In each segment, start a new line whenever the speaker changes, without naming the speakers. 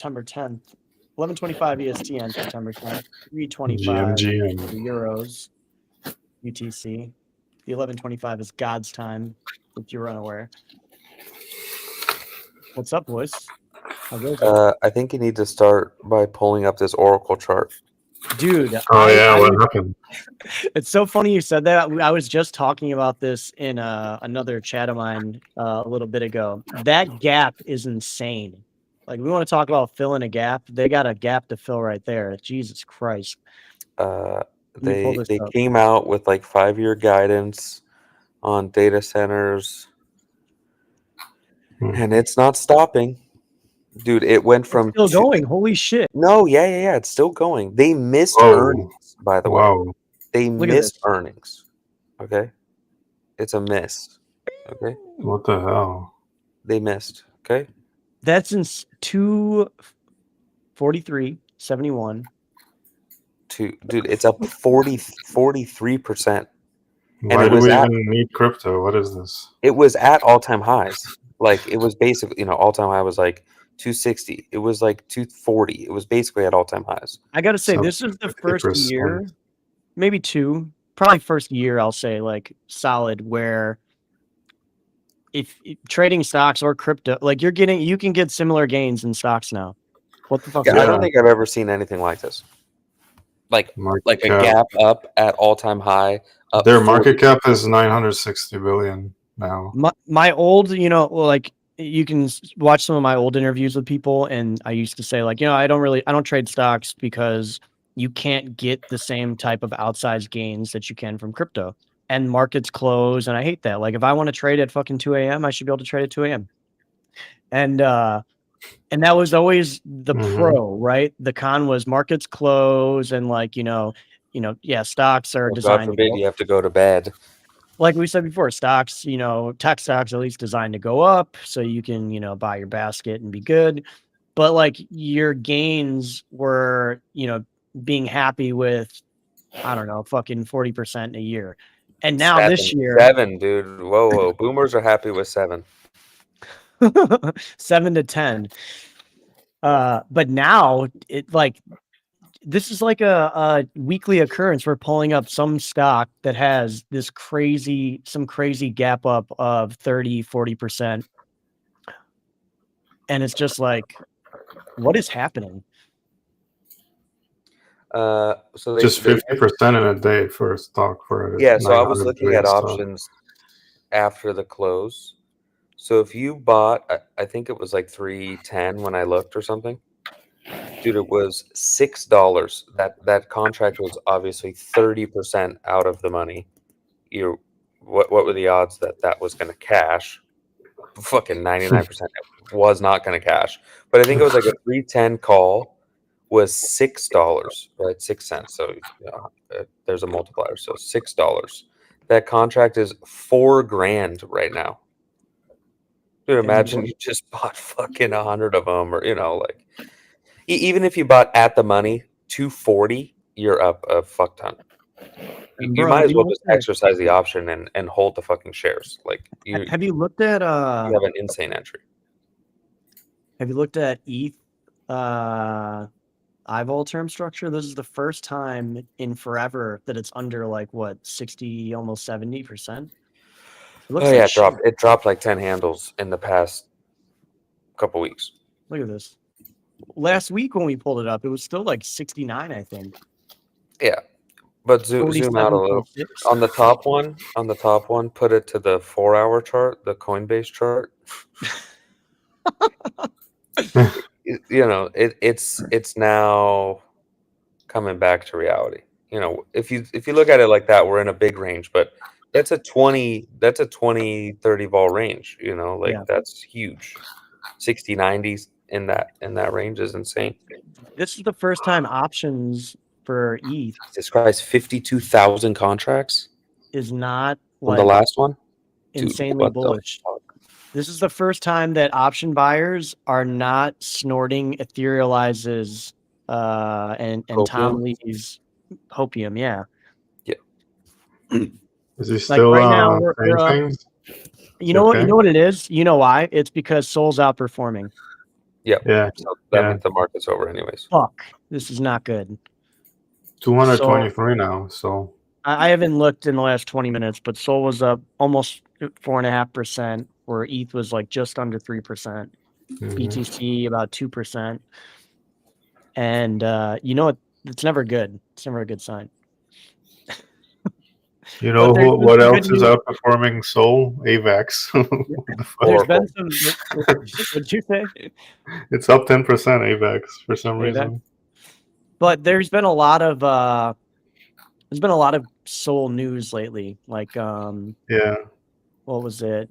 September 10th. 11:25 EST on September 10th. 3:25
GM.
euros UTC. The 11:25 is God's time, if you're unaware. What's up, boys? How goes it?
I think you need to start by pulling up this Oracle chart.
Dude,
What happened?
It's so funny you said that. I was just talking about this in another chat of mine a little bit ago. That gap is insane. Like, we want to talk about filling a gap. They got a gap to fill right there. Jesus Christ.
They came out with like 5-year guidance on data centers, and it's not stopping. Dude, it went from
still going. Holy shit.
No, yeah. It's still going. They missed earnings, by the way. They missed earnings. Okay? It's a miss. Okay?
What the hell?
They missed. Okay?
That's in 243.71.
Dude, it's up 43%.
Why do we even need crypto? What is this?
It was at all-time highs. Like, it was basically, all-time high was like 260. It was like 240. It was basically at all-time highs.
I gotta say, this is the first year, maybe two, probably first year, I'll say, like, solid, where if trading stocks or crypto, like, you can get similar gains in stocks now. What the fuck?
Yeah, I don't think I've ever seen anything like this. Like a gap up at all-time high.
Their market cap is 960 billion now.
My old, like, you can watch some of my old interviews with people, and I used to say, like, I don't trade stocks because you can't get the same type of outsized gains that you can from crypto, and markets close, and I hate that. Like, if I want to trade at fucking 2 a.m., I should be able to trade at 2 a.m. And that was always the pro, right? The con was markets close, and like, stocks are designed.
God forbid you have to go to bed.
Like we said before, stocks, tech stocks, at least designed to go up so you can, buy your basket and be good. But like, your gains were, being happy with, I don't know, fucking 40% a year. And now this year,
7, dude. Whoa. Boomers are happy with 7.
7 to 10. But now this is like a weekly occurrence. We're pulling up some stock that has some crazy gap up of 30-40%. And it's just like, what is happening?
So just 50% in a day for a stock for a
so I was looking at options after the close. So if you bought, I think it was like 310 when I looked or something. Dude, it was $6. That contract was obviously 30% out of the money. What were the odds that was going to cash? Fucking 99% was not going to cash. But I think it was like a 310 call was $6, right? 6 cents. So there's a multiplier. So $6. That contract is $4,000 right now. Dude, imagine you just bought fucking 100 of them, or like. Even if you bought at the money, 240, you're up a fuck ton. You might as well just exercise the option and hold the fucking shares. Like,
have you looked at?
You have an insane entry.
Have you looked at ETH IVOL term structure? This is the first time in forever that it's under 60, almost 70%.
It dropped like 10 handles in the past couple weeks.
Look at this. Last week when we pulled it up, it was still like 69, I think.
Yeah, but zoom out a little. On the top one, put it to the 4-hour chart, the Coinbase chart. It's now coming back to reality. If you look at it like that, we're in a big range, but that's a 20-30 vol range. That's huge. 60-90s. In that range is insane.
This is the first time options for ETH.
Jesus Christ, 52,000 contracts
is not
on the last one.
Insanely bullish. This is the first time that option buyers are not snorting etherealizes and Tom Lee's hopium. Yeah.
Is he still
right now?
Things?
You know what it is? You know why? It's because Sol's outperforming.
Yep.
Yeah.
So that
Yeah.
means the market's over anyways.
Fuck, this is not good.
223 now. So
I haven't looked in the last 20 minutes, but Sol was up almost 4.5%, where ETH was like just under 3%, BTC about 2%. And you know what? It's never good. It's never a good sign.
you know
there's been
what
some
else
good
is
news.
outperforming Soul? AVAX.
There's been
Oracle.
some. What'd you say?
It's up 10% AVAX for some
AVAX?
reason.
But there's been a lot of Sol news lately. Like
Yeah.
what was it?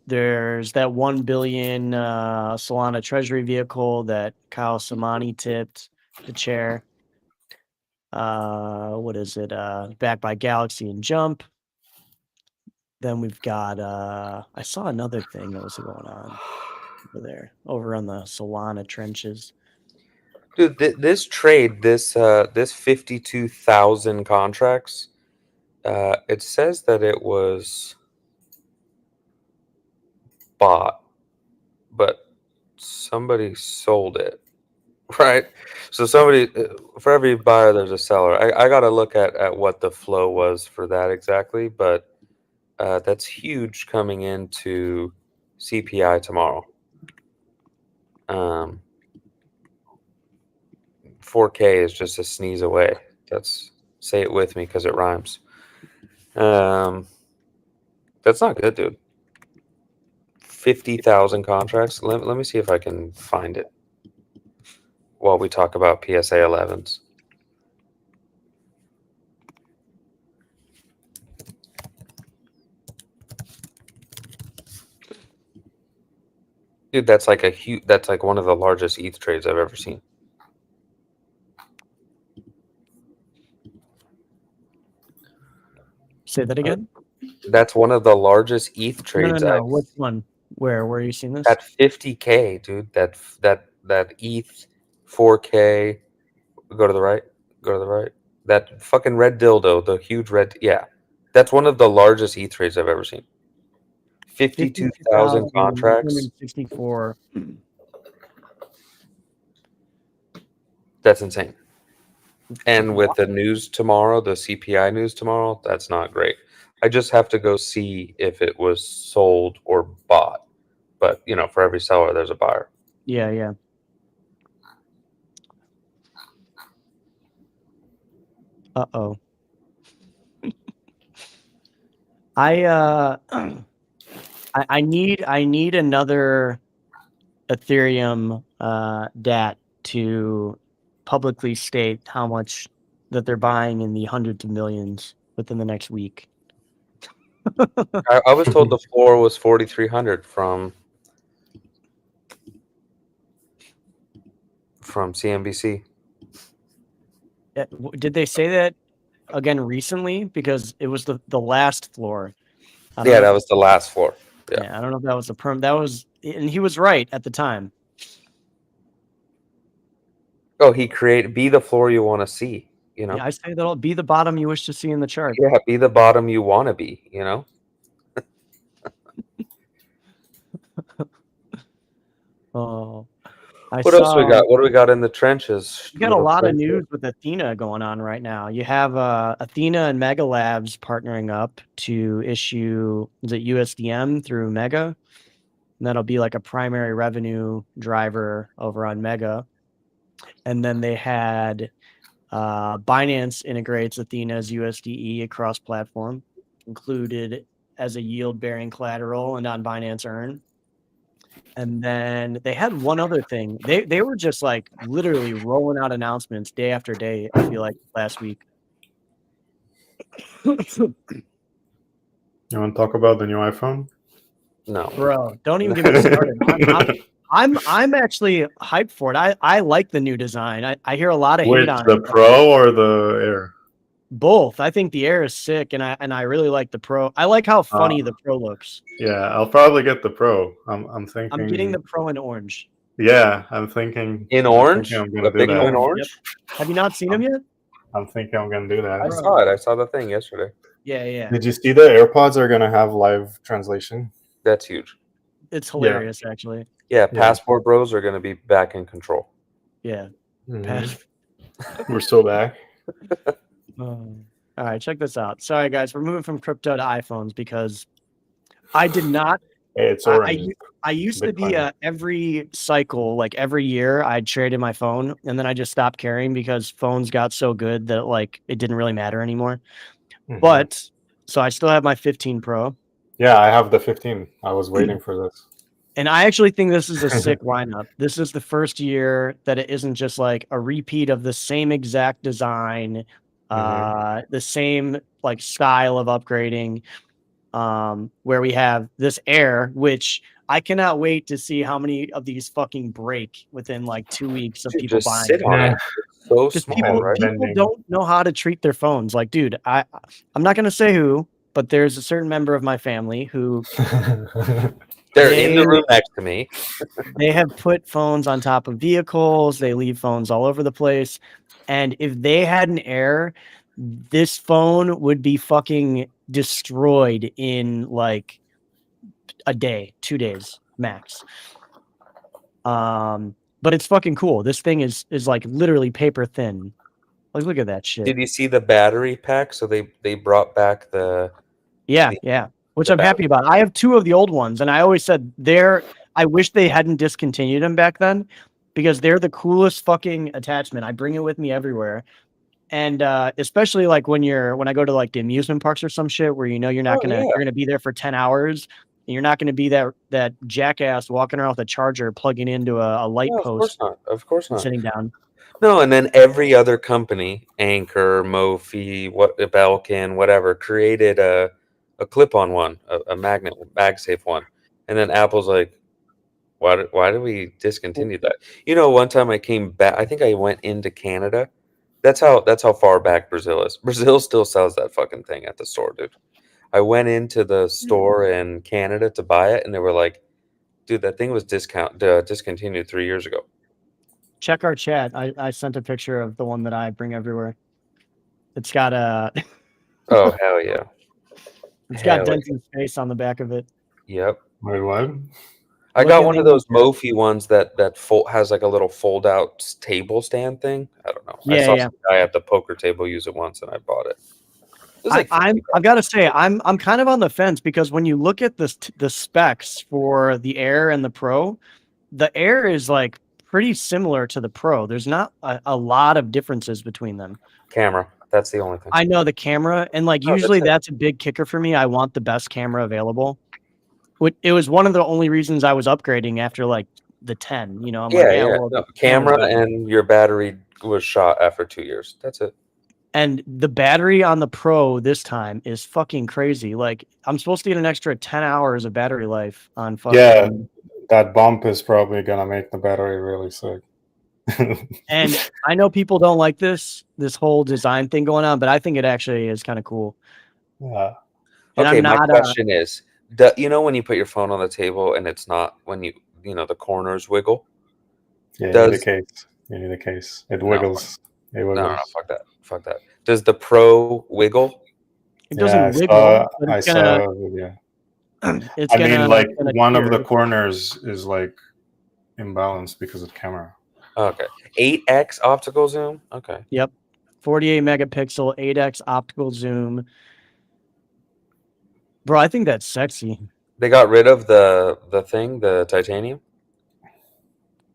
There's that 1 billion Solana treasury vehicle that Kyle Samani tipped the chair. What is it? Backed by Galaxy and Jump. Then we've got I saw another thing that was going on over there, over on the Solana trenches.
Dude, this trade, this 52,000 contracts, it says that it was bought, but somebody sold it, right? So somebody, for every buyer, there's a seller. I got to look at what the flow was for that exactly, but that's huge coming into CPI tomorrow. 4K is just a sneeze away. Say it with me because it rhymes. That's not good, dude. 50,000 contracts. Let me see if I can find it while we talk about PSA 11s. Dude, that's like that's like one of the largest ETH trades I've ever seen.
Say that again.
That's one of the largest ETH trades.
No. Which one? Where are you seeing this?
At 50K, dude. That ETH 4K. Go to the right. Go to the right. That fucking red dildo, the huge red. Yeah, that's one of the largest ETH trades I've ever seen. 52,000 contracts.
64.
That's insane. And with the news tomorrow, the CPI news tomorrow, that's not great. I just have to go see if it was sold or bought. But, for every seller, there's a buyer.
Yeah. Uh-oh. I need another Ethereum DAT to publicly state how much that they're buying in the hundreds of millions within the next week.
I was told the floor was 4,300 from CNBC.
Did they say that again recently? Because it was the last floor.
Yeah, that was the last floor.
Yeah, I don't know if that was the perm. That was, and he was right at the time.
Oh, be the floor you want to see,
Yeah, I say that'll be the bottom you wish to see in the chart.
Yeah, be the bottom you want to be,
Oh,
What else we got? What do we got in the trenches?
You got a lot of news with Athena going on right now. You have Athena and Mega Labs partnering up to issue, is it USDM through Mega? And that'll be like a primary revenue driver over on Mega. And then they had Binance integrates Athena's USDE across platform, included as a yield-bearing collateral and on Binance Earn. And then they had one other thing. They were just like literally rolling out announcements day after day, I feel like, last week.
You want to talk about the new iPhone?
No,
bro, don't even get me started. I'm actually hyped for it. I like the new design. I hear a lot of hate on
the
it.
Pro or the Air?
Both. I think the Air is sick, and I really like the Pro. I like how funny the Pro looks.
Yeah, I'll probably get the Pro. I'm thinking.
I'm getting the Pro in orange.
Yeah, I'm thinking
in orange.
I'm gonna do
big
that.
one in orange.
Yep. Have you not seen them yet?
I'm thinking I'm gonna do that.
I saw it. I saw the thing yesterday.
Yeah.
Did you see the AirPods are gonna have live translation?
That's huge.
It's hilarious, actually.
Yeah, Passport Bros are going to be back in control.
Yeah.
Mhm. We're still back.
All right, check this out. Sorry, guys, we're moving from crypto to iPhones because I did not.
Hey, it's
I,
orange.
I used to be
Bitcoin.
every cycle, like every year, I'd traded my phone, and then I just stopped caring because phones got so good that like it didn't really matter anymore.
Mhm.
But so I still have my 15 Pro,
Yeah, I have the 15. I was waiting for this.
and I actually think this is a sick lineup. This is the first year that it isn't just like a repeat of the same exact design, the same like style of upgrading. Where we have this Air, which I cannot wait to see how many of these fucking break within like 2 weeks of
Dude,
people
just
buying
sit
it.
on it. It's so
Because
small, right?
people
Vending.
don't know how to treat their phones. Like, dude, I'm not gonna say who, but there's a certain member of my family who
They're in the room next to me.
they have put phones on top of vehicles. They leave phones all over the place. And if they had an Air, this phone would be fucking destroyed in like a day, 2 days max. But it's fucking cool. This thing is like literally paper thin. Like, look at that shit.
Did you see the battery pack? So they brought back the
Yeah, which
the
I'm happy about. I have 2 of the old ones, and I always said I wish they hadn't discontinued them back then because they're the coolest fucking attachment. I bring it with me everywhere. And especially like when I go to like the amusement parks or some shit where you're not
yeah.
you're gonna be there for 10 hours and you're not gonna be that jackass walking around with a charger plugging into a light
No, of course
post
not. Of course
and
not.
sitting down.
No, and then every other company, Anchor, Mophie, Belkin, whatever, created a clip-on one, a magnet, MagSafe one, and then Apple's like, why did we discontinue that? You know, one time I came back, I think I went into Canada. That's how far back Brazil is. Brazil still sells that fucking thing at the store, dude. I went into the store in Canada to buy it, and they were like, dude, that thing was discontinued 3 years ago.
Check our chat. I sent a picture of the one that I bring everywhere. It's got a
Oh, hell yeah.
it's got
Hell
Denton's face on the back of it.
Yep.
Wait, what?
I
Look
got
at
one of
the-
those Mophie ones that has like a little fold out table stand thing. I don't know. I saw
Yeah.
some guy at the poker table use it once, and I bought it. It was like
I've got to say I'm kind of on the fence because when you look at the specs for the Air and the Pro, the Air is like pretty similar to the Pro. There's not a lot of differences between them.
camera. That's the only thing.
I know the camera, and like
Oh,
usually
that's it.
that's a big kicker for me. I want the best camera available. It was one of the only reasons I was upgrading after like the 10. You know, I'm like, well,
No,
the camera's
camera
better.
and your battery was shot after 2 years. That's it.
And the battery on the Pro this time is fucking crazy. Like, I'm supposed to get an extra 10 hours of battery life on fucking.
Yeah, that bump is probably gonna make the battery really sick.
And I know people don't like this whole design thing going on, but I think it actually is kind of cool.
Yeah.
And
Okay,
I'm
my
not
question is, you know when you put your phone on the table and it's not when you know the corners wiggle?
Yeah, you
Does
need a case. You need a case. It
No.
wiggles. It wiggles.
no, fuck that. Does the Pro wiggle?
it doesn't
Yeah,
wiggle, but
I
it's gonna
saw a video.
it's
I mean, like
gonna
one of the
tear.
corners is like imbalanced because of camera.
Okay, 8x optical zoom. Okay,
Yep. 48 megapixel 8x optical zoom. Bro, I think that's sexy.
they got rid of the titanium.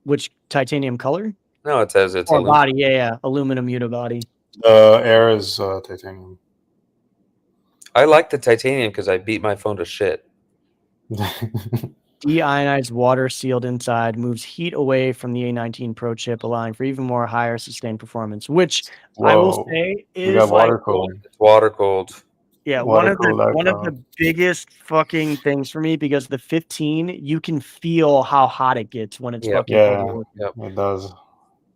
Which titanium color?
No, it says it's
Or
aluminum.
body, yeah. Aluminum unibody.
The Air is titanium.
I like the titanium because I beat my phone to shit.
Deionized water sealed inside, moves heat away from the A19 Pro chip, allowing for even more higher sustained performance, which I will
Whoa.
say
We
is
got
like,
water cooling.
It's water cooled.
yeah,
Water
one of the biggest fucking things for me because the 15, you can feel how hot it gets when it's fucking
Yeah,
fully working.
Yep.
it does.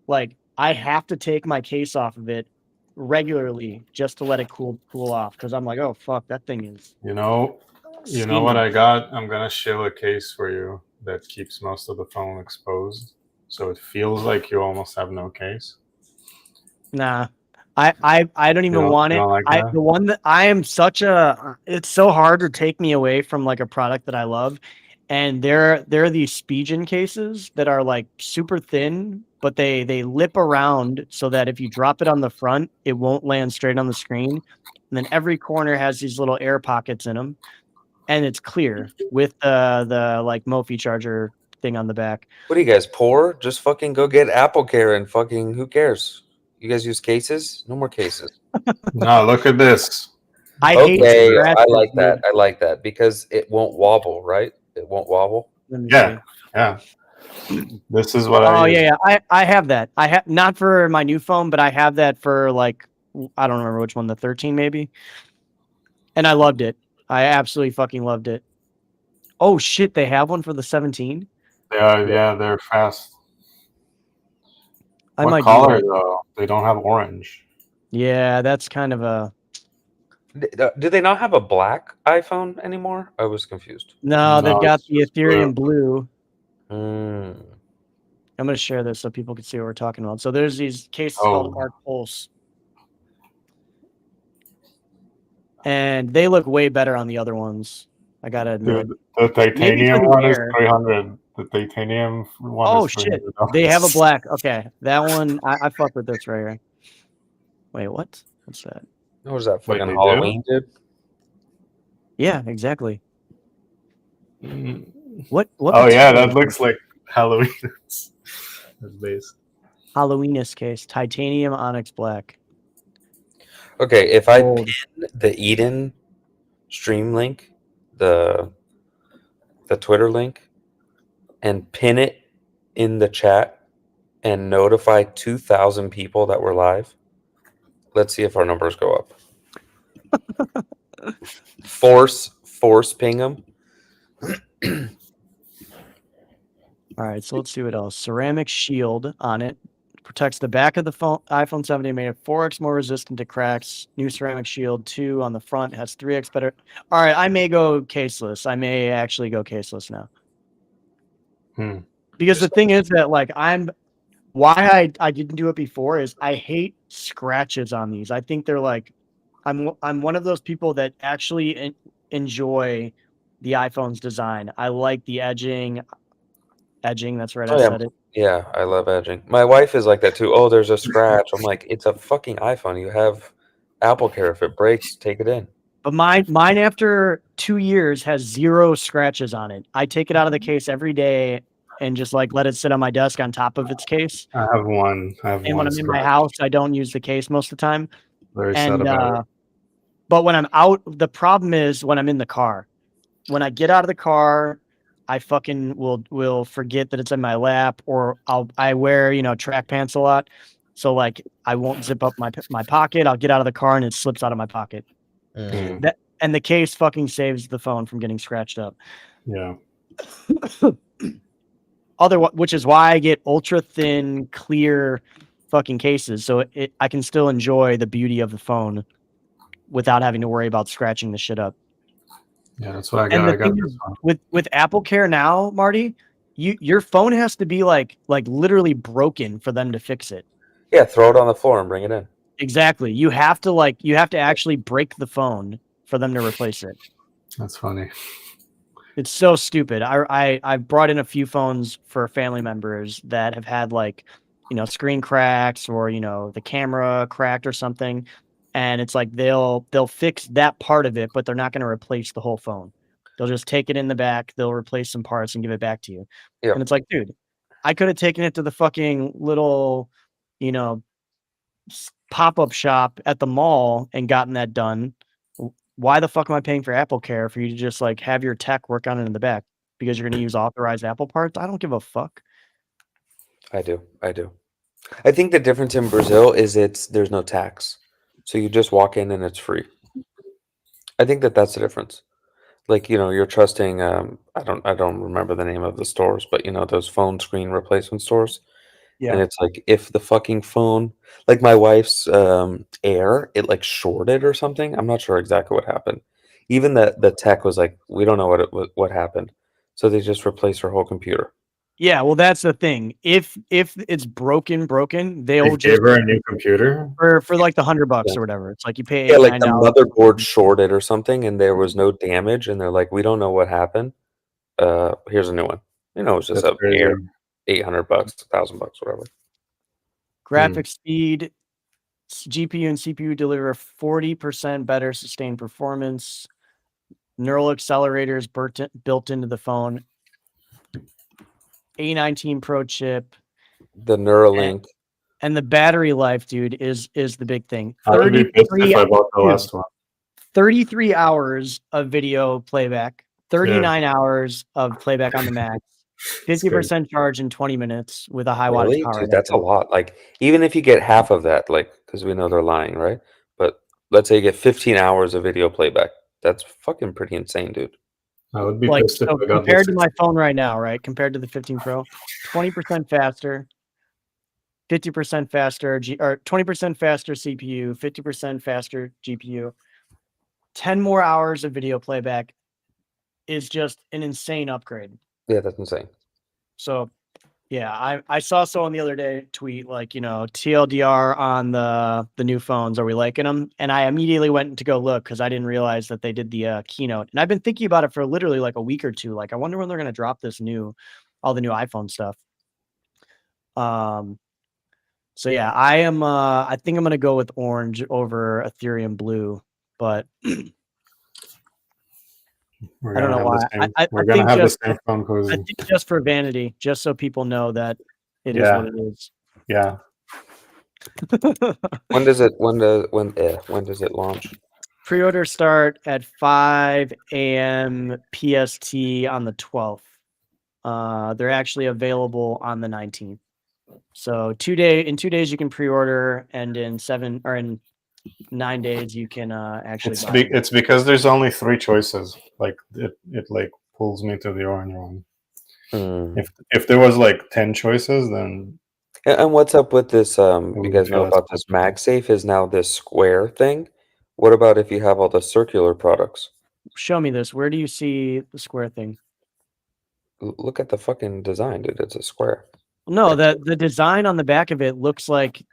Like I have to take my case off of it regularly just to let it cool off because I'm like, oh fuck, that thing is.
You know
steamy.
what I got? I'm gonna shill a case for you that keeps most of the phone exposed, so it feels like you almost have no case.
Nah, I don't even want it.
You don't like that?
The one that I am such a. It's so hard to take me away from like a product that I love, and they're these Spigen cases that are like super thin, but they lip around so that if you drop it on the front, it won't land straight on the screen. And then every corner has these little air pockets in them, and it's clear with the like Mophie charger thing on the back.
What are you guys, poor? Just fucking go get Apple Care and fucking who cares? You guys use cases? No more cases.
No, look at this.
I hate
Okay,
scratches,
I like that.
dude.
I like that because it won't wobble, right? It won't wobble.
Let me
Yeah,
see.
yeah. This is what
Oh
I use.
yeah. I have that. I have not for my new phone, but I have that for like I don't remember which one, the 13 maybe. And I loved it. I absolutely fucking loved it. Oh shit, they have one for the 17.
Yeah, they're fast.
I
What
might do
color
that.
though? They don't have orange.
Yeah, that's kind of a
Do they not have a black iPhone anymore? I was confused.
no. They've
No,
got
it's
the
just
Ethereum blue.
Mm.
I'm gonna share this so people can see what we're talking about. So there's these cases called
Oh,
Arc Pulse, and they look way better on the other ones. I gotta admit.
dude, the
Maybe for
titanium
the
one is
air.
300. The titanium one
Oh
is
shit,
$300.
they have a black. Okay, that one I fuck with this right here. Wait, what? What's that?
What was that
Wait,
fucking
they do?
Halloween, dude?
Yeah, exactly.
Mm.
What
Oh yeah,
material
that
is
looks
this?
like Halloween. That's base.
Halloweenist case, titanium onyx black.
Okay, if I
Gold.
pin the Eden stream link, the Twitter link, and pin it in the chat and notify 2,000 people that we're live, let's see if our numbers go up. Force ping them.
All right, so let's see what else. Ceramic shield on it. Protects the back of the phone, iPhone 17, made it 4x more resistant to cracks. New ceramic shield 2 on the front has 3x better. All right, I may go caseless. I may actually go caseless now. Because the thing is that like why I didn't do it before is I hate scratches on these. I think they're like I'm one of those people that actually enjoy the iPhone's design. I like the edging. That's right. I
Oh, yeah.
said it.
Yeah, I love edging. My wife is like that too. Oh, there's a scratch. I'm like, it's a fucking iPhone. You have Apple Care. If it breaks, take it in.
But mine after 2 years has 0 scratches on it. I take it out of the case every day and just like let it sit on my desk on top of its case.
I have one.
And when I'm in my house, I don't use the case most of the time.
Very sad about it.
But when I'm out, the problem is when I'm in the car. When I get out of the car, I fucking will forget that it's in my lap, or I wear, track pants a lot. So like I won't zip up my pocket. I'll get out of the car and it slips out of my pocket. And the case fucking saves the phone from getting scratched up.
Yeah.
Which is why I get ultra thin, clear fucking cases. So I can still enjoy the beauty of the phone without having to worry about scratching the shit up.
Yeah, that's what I
And
got. I got
thing
this
is,
one.
with Apple Care now, Marty, your phone has to be like literally broken for them to fix it.
Yeah, throw it on the floor and bring it in.
Exactly. You have to actually break the phone for them to replace it.
That's funny.
It's so stupid. I've brought in a few phones for family members that have had like, screen cracks or, the camera cracked or something. And it's like they'll fix that part of it, but they're not going to replace the whole phone. They'll just take it in the back, they'll replace some parts and give it back to you.
Yep.
And it's like, dude, I could have taken it to the fucking little, pop-up shop at the mall and gotten that done. Why the fuck am I paying for Apple Care for you to just like have your tech work on it in the back because you're going to use authorized Apple parts? I don't give a fuck.
I do. I think the difference in Brazil is there's no tax. So you just walk in and it's free. I think that's the difference. Like, you're trusting I don't remember the name of the stores, but those phone screen replacement stores.
Yeah.
And it's like if the fucking phone, like my wife's Air, it like shorted or something. I'm not sure exactly what happened. Even the tech was like, we don't know what happened. So they just replaced her whole computer.
Yeah, well, that's the thing. If it's broken,
They
they'll
gave
just
her a new computer.
for like the $100
Yeah.
or whatever. It's like you pay
Yeah, like the
$89.
motherboard shorted or something, and there was no damage, and they're like, we don't know what happened. here's a new one. You know, it's just
That's
a
crazy.
Air, $800, $1,000, whatever.
Graphic speed, GPU and CPU deliver 40% better sustained performance. Neural accelerators built into the phone. A19 Pro chip.
The Neuralink.
And the battery life, dude, is the big thing.
I would be pissed if I bought the last one.
33 hours of video playback, 39 hours of playback on the Max, 50% charge in 20 minutes with a high wattage power.
Dude, that's a lot. Like, even if you get half of that, like, because we know they're lying, right? But let's say you get 15 hours of video playback. That's fucking pretty insane, dude.
I would be
Like,
pissed if
so
I got
compared
this.
to my phone right now, right? Compared to the 15 Pro, 20% faster, 50% faster, or 20% faster CPU, 50% faster GPU, 10 more hours of video playback is just an insane upgrade.
Yeah, that's insane.
So, yeah, I saw someone the other day tweet like, you know, TLDR on the new phones. Are we liking them? And I immediately went to go look because I didn't realize that they did the keynote. And I've been thinking about it for literally like a week or two. Like, I wonder when they're going to drop all the new iPhone stuff. So yeah, I think I'm gonna go with orange over Ethereum blue, but I don't know why.
We're gonna have the same phone cozy.
I think just for vanity, just so people know that it is what it is.
Yeah.
When does it launch?
Pre-order start at 5 a.m. PST on the 12th. They're actually available on the 19th. So in 2 days you can pre-order, and in 9 days you can actually buy it.
It's because there's only 3 choices. Like it like pulls me to the orange one. If there was like 10 choices, then.
And what's up with this? You guys know about this MagSafe is now this square thing. What about if you have all the circular products?
Show me this. Where do you see the square thing?
Look at the fucking design, dude. It's a square.
No, the design on the back of it looks like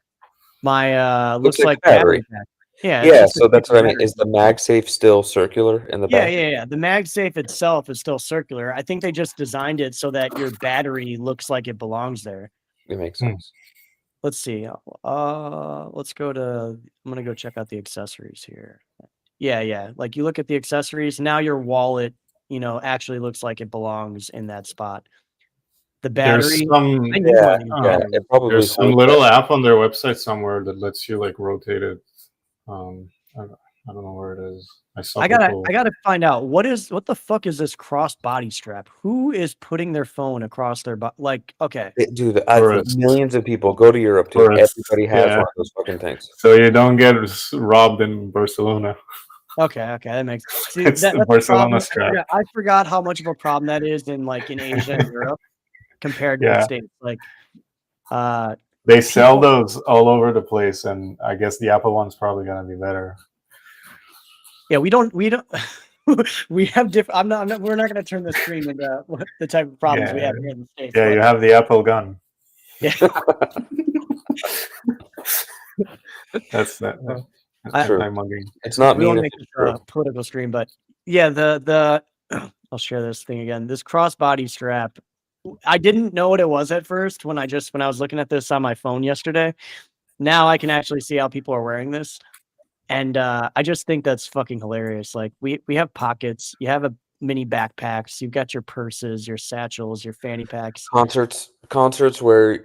my looks like
battery
pack. Yeah.
Yeah, so that's what I mean. Is the MagSafe still circular in the back?
Yeah. The MagSafe itself is still circular. I think they just designed it so that your battery looks like it belongs there.
It makes sense.
Let's see. Let's go to. I'm gonna go check out the accessories here. Yeah. Like you look at the accessories now, your wallet, you know, actually looks like it belongs in that spot. The battery.
There's some little app on their website somewhere that lets you like rotate it. I don't know where it is.
I gotta find out what the fuck is this cross body strap? Who is putting their phone across their body? Like, okay,
dude, millions of people go to Europe. Dude, everybody has one of those fucking things.
So you don't get robbed in Barcelona.
Okay, that makes sense.
It's the Barcelona strap.
I forgot how much of a problem that is in Asia and Europe compared to the States. Like,
they sell those all over the place, and I guess the Apple one's probably gonna be better.
Yeah, we don't. We have different. We're not going to turn the screen into the type of problems we have here in the States.
Yeah, you have the Apple gun.
Yeah,
that's true.
It's not
we won't make this a political stream, but yeah, the I'll share this thing again. This crossbody strap. I didn't know what it was at first when I was looking at this on my phone yesterday. Now I can actually see how people are wearing this. And I just think that's fucking hilarious. Like we have pockets, you have a mini backpacks, you've got your purses, your satchels, your fanny packs.
Concerts where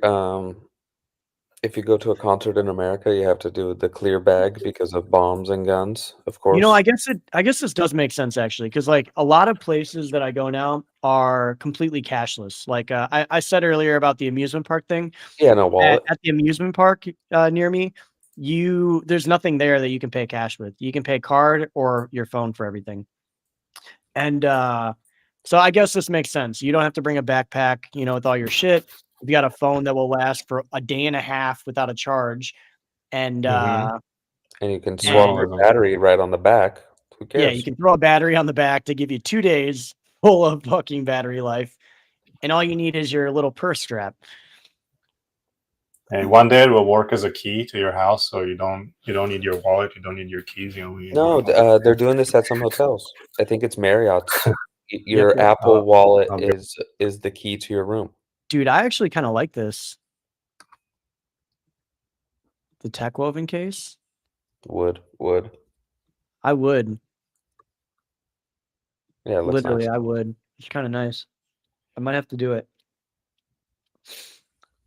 if you go to a concert in America, you have to do the clear bag because of bombs and guns, of course.
You know, I guess this does make sense actually, because like a lot of places that I go now are completely cashless. Like I said earlier about the amusement park thing.
Yeah, no wallet.
At the amusement park near me. There's nothing there that you can pay cash with. You can pay card or your phone for everything. And so I guess this makes sense. You don't have to bring a backpack, you know, with all your shit. If you got a phone that will last for a day and a half without a charge, and
you can swap your battery right on the back. Who cares?
Yeah, you can throw a battery on the back to give you 2 days full of fucking battery life, and all you need is your little purse strap.
And one day it will work as a key to your house, so you don't need your wallet, you don't need your keys. You only
they're doing this at some hotels. I think it's Marriott's. Your
yep.
Apple Wallet
I'll go.
is the key to your room.
Dude, I actually kind of like this. The tech woven case.
Would.
I would.
Yeah, it looks
Literally,
nice.
I would. It's kind of nice. I might have to do it.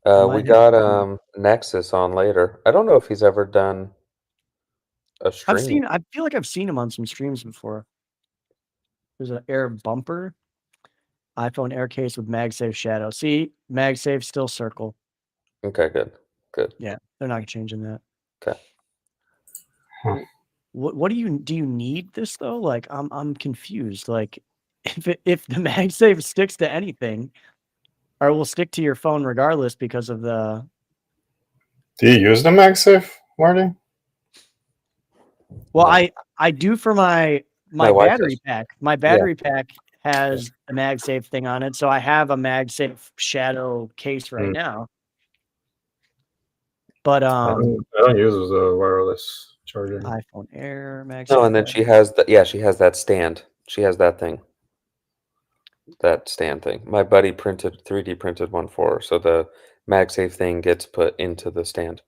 We got Nexus on later. I don't know if he's ever done a stream.
I feel like I've seen him on some streams before. There's an Air bumper. iPhone Air case with MagSafe shadow. See, MagSafe still circle.
Okay, good.
Yeah, they're not changing that.
Okay.
What do you need this though? Like I'm confused. Like if the MagSafe sticks to anything, or it will stick to your phone regardless because of the.
Do you use the MagSafe, Marty?
Well,
No.
I do for my
wife
battery
does.
pack. My battery pack has a MagSafe thing on it, so I have a MagSafe shadow case right now. But
I don't use the wireless charger.
iPhone Air MagSafe.
No, and then she has that stand. She has that thing. That stand thing. My buddy 3D printed one for her, so the MagSafe thing gets put into the stand.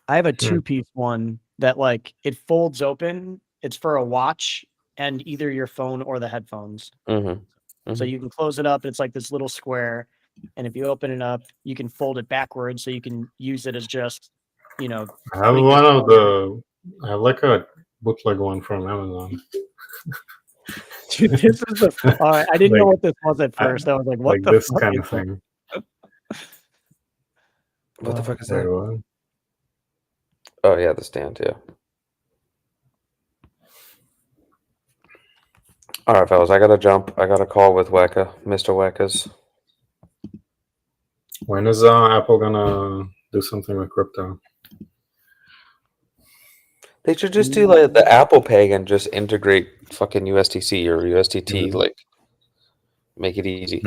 I have a 2-piece one that like it folds open. It's for a watch and either your phone or the headphones. So you can close it up. It's like this little square, and if you open it up, you can fold it backwards, so you can use it as just,
I have I have like a bootleg one from Amazon.
Dude, this is the. All right, I didn't know what this was at first. I was like, "What
like
the
this
fuck
kind
is
of thing?
What the fuck is
Wait,
that?
what?
Oh yeah, the stand. Yeah. All right, fellas, I gotta jump. I got a call with Weka, Mr. Weka's.
When is Apple gonna do something with crypto?
They should just do like the Apple Pay and just integrate fucking USDC or USDT, like make it easy.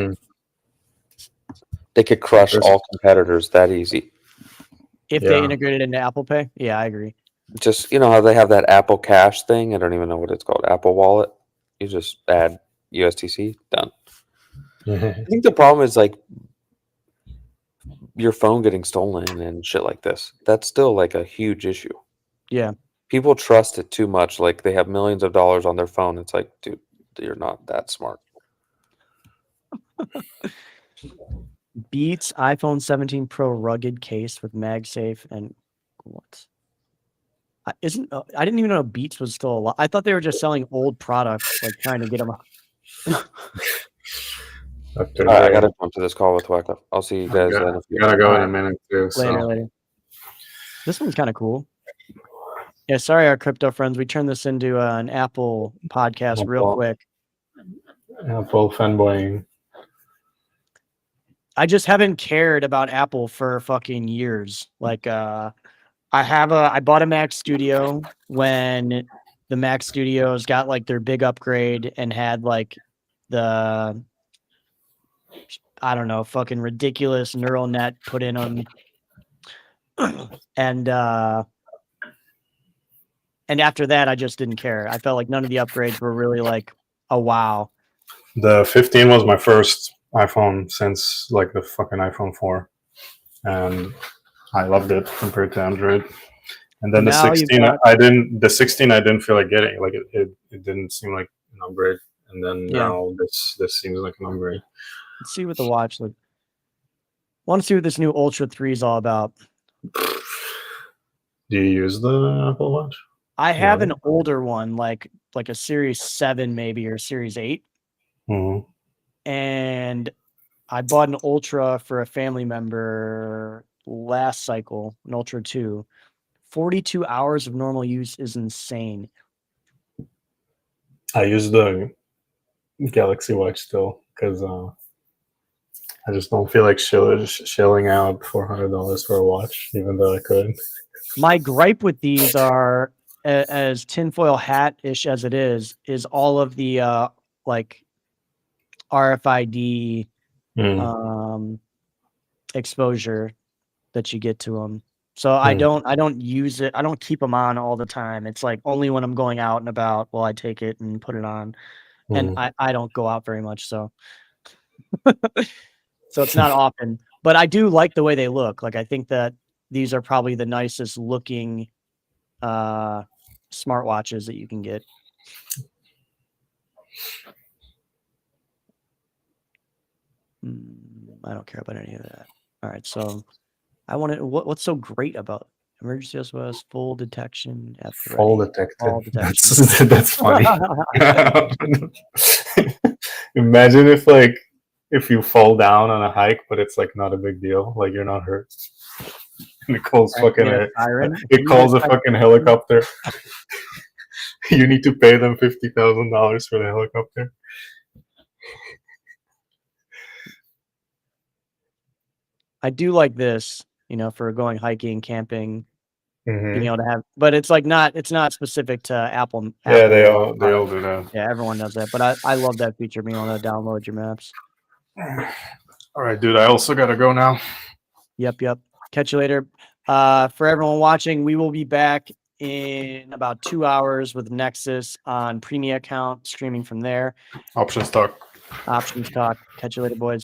They could crush all competitors that easy.
If they integrated into Apple Pay, yeah, I agree.
Just how they have that Apple Cash thing. I don't even know what it's called. Apple Wallet. You just add USDC. Done. I think the problem is like your phone getting stolen and shit like this. That's still like a huge issue.
Yeah.
People trust it too much. Like they have millions of dollars on their phone. It's like, dude, you're not that smart.
Beats iPhone 17 Pro rugged case with MagSafe and what? I didn't even know Beats was still alive. I thought they were just selling old products, like trying to get them out.
All right, I gotta jump to this call with Weka. I'll see you guys.
You gotta go in a minute too.
Later. This one's kind of cool. Yeah, sorry, our crypto friends. We turned this into an Apple podcast real quick.
Apple fanboying.
I just haven't cared about Apple for fucking years. Like, I bought a Mac Studio when the Mac Studios got like their big upgrade and had like the, I don't know, fucking ridiculous neural net put in them. And after that, I just didn't care. I felt like none of the upgrades were really like a wow.
The 15 was my first iPhone since like the fucking iPhone 4, and I loved it compared to Android. And then the 16, the 16 I didn't feel like getting. Like it didn't seem like an upgrade. And then now this seems like an upgrade.
Let's see what the watch looks. Want to see what this new Ultra 3 is all about.
Do you use the Apple Watch?
I have an older one, like a Series 7 maybe, or Series 8.
Mm-hmm.
And I bought an Ultra for a family member last cycle, an Ultra 2. 42 hours of normal use is insane.
I use the Galaxy Watch still because I just don't feel like shelling out $400 for a watch, even though I could.
My gripe with these are, as tinfoil hat-ish as it is all of the like RFID exposure that you get to them. So I don't use it. I don't keep them on all the time. It's like only when I'm going out and about will I take it and put it on. and I don't go out very much, so so it's not often. But I do like the way they look. Like, I think that these are probably the nicest looking smartwatches that you can get. I don't care about any of that. All right, so I want to. What's so great about emergency SOS full detection at the
Fall
ready?
detected.
Fall detection.
That's funny. Imagine if you fall down on a hike, but it's like not a big deal. Like you're not hurt. And it calls fucking it calls a fucking helicopter. You need to pay them $50,000 for the helicopter.
I do like this, for going hiking, camping,
Mm-hmm.
being able to have, but it's like it's not specific to Apple.
Yeah, they all do that.
Yeah, everyone does that, but I love that feature, being able to download your maps.
All right, dude. I also gotta go now.
Yep. Catch you later. For everyone watching, we will be back in about 2 hours with Nexus on Premium account, streaming from there.
Options talk.
Catch you later, boys.